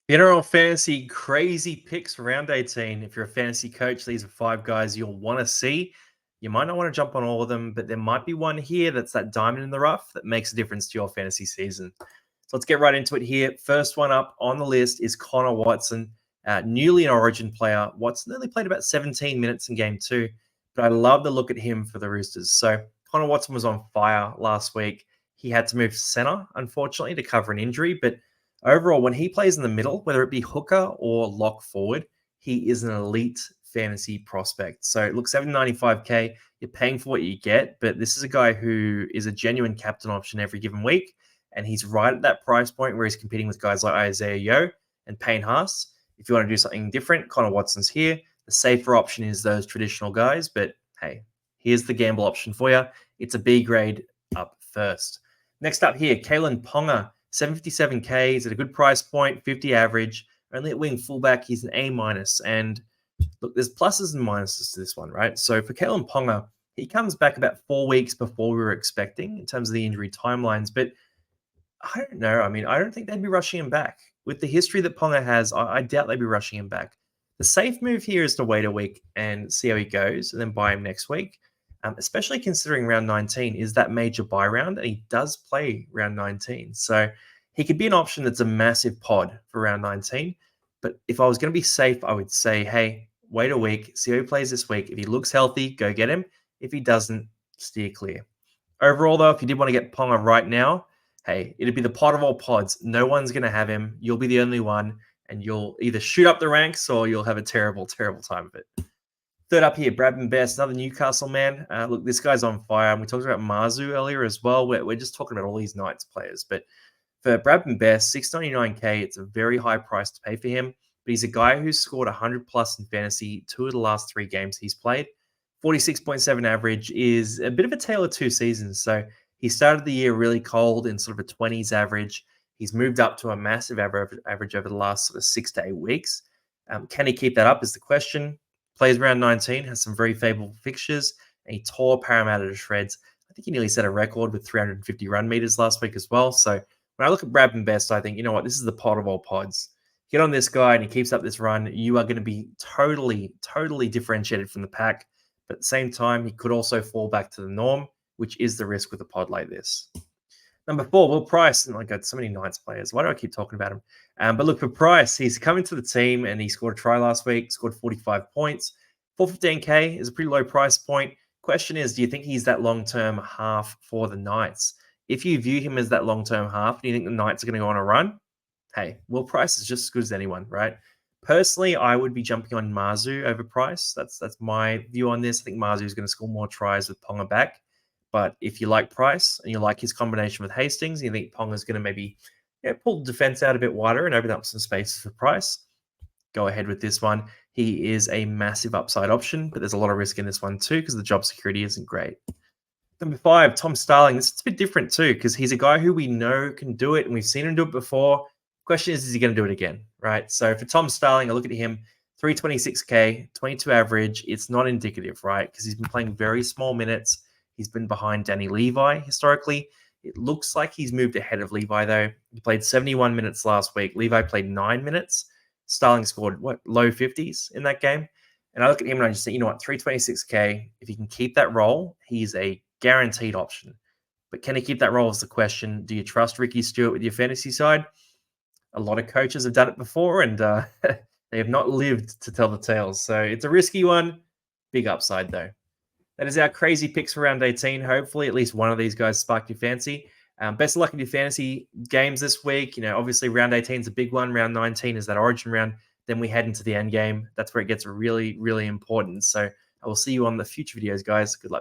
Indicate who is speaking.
Speaker 1: NRL Fantasy crazy picks for round 18. If you're a fantasy coach, these are 5 guys you'll want to see. You might not want to jump on all of them, but there might be one here that's that diamond in the rough that makes a difference to your fantasy season. So let's get right into it here. First one up on the list is Connor Watson, newly an Origin player. Watson only played about 17 minutes in game 2, but I love the look at him for the Roosters. So Connor Watson was on fire last week. He had to move to center, unfortunately, to cover an injury, but overall, when he plays in the middle, whether it be hooker or lock forward, he is an elite fantasy prospect. So look, 795K, you're paying for what you get, but this is a guy who is a genuine captain option every given week. And he's right at that price point where he's competing with guys like Isaiah Yeo and Payne Haas. If you want to do something different, Connor Watson's here. The safer option is those traditional guys, but hey, here's the gamble option for you. It's a B grade up first. Next up here, Kalen Ponga, 757K. He's at a good price point, 50 average. Only at wing fullback, he's an A minus. And look, there's pluses and minuses to this one, right? So for Kalen Ponga, he comes back about 4 weeks before we were expecting in terms of the injury timelines. But I don't know. I mean, I don't think they'd be rushing him back. With the history that Ponga has, I doubt they'd be rushing him back. The safe move here is to wait a week and see how he goes and then buy him next week. Especially considering round 19 is that major buy round, and he does play round 19. So he could be an option that's a massive pod for round 19. But if I was going to be safe, I would say, hey, wait a week, see how he plays this week. If he looks healthy, go get him. If he doesn't, steer clear. Overall, though, if you did want to get Ponga right now, hey, it'd be the pod of all pods. No one's going to have him. You'll be the only one, and you'll either shoot up the ranks or you'll have a terrible, terrible time of it. Third up here, Bradman Best, another Newcastle man. Look, this guy's on fire. And we talked about Marzu earlier as well. We're just talking about all these Knights players. But for Bradman Best, 699K, it's a very high price to pay for him. But he's a guy who's scored 100 plus in fantasy 2 of the last 3 games he's played. 46.7 average is a bit of a tale of 2 seasons. So he started the year really cold in sort of a 20s average. He's moved up to a massive average over the last sort of 6 to 8 weeks. Can he keep that up is the question. Plays round 19, has some very favorable fixtures, and he tore Parramatta to shreds. I think he nearly set a record with 350 run meters last week as well. So when I look at Bradman Best, I think, you know what, this is the pod of all pods. Get on this guy and he keeps up this run, you are going to be totally, totally differentiated from the pack. But at the same time, he could also fall back to the norm, which is the risk with a pod like this. Number 4, Will Price. And I got so many Knights players. Why do I keep talking about him? But look, for Price, he's coming to the team and he scored a try last week, scored 45 points. 415K is a pretty low price point. Question is, do you think he's that long-term half for the Knights? If you view him as that long-term half, do you think the Knights are going to go on a run? Hey, Will Price is just as good as anyone, right? Personally, I would be jumping on Marzu over Price. That's my view on this. I think Marzu is going to score more tries with Ponga back. But if you like Price and you like his combination with Hastings, you think Ponga's going to maybe pull the defense out a bit wider and open up some spaces for Price, go ahead with this one. He is a massive upside option, but there's a lot of risk in this one too because the job security isn't great. Number 5, Tom Starling. This is a bit different too because he's a guy who we know can do it and we've seen him do it before. Question is he going to do it again, right? So for Tom Starling, I look at him, 326K, 22 average. It's not indicative, right? Because he's been playing very small minutes. He's been behind Danny Levi historically. It looks like he's moved ahead of Levi, though. He played 71 minutes last week. Levi played 9 minutes. Starling scored, low 50s in that game. And I look at him and I just think, you know what, 326K, if he can keep that role, he's a guaranteed option. But can he keep that role is the question. Do you trust Ricky Stewart with your fantasy side? A lot of coaches have done it before, and they have not lived to tell the tales. So it's a risky one. Big upside, though. That is our crazy picks for round 18. Hopefully, at least one of these guys sparked your fancy. Best of luck in your fantasy games this week. Obviously, round 18 is a big one. Round 19 is that origin round. Then we head into the end game. That's where it gets really, really important. So I will see you on the future videos, guys. Good luck.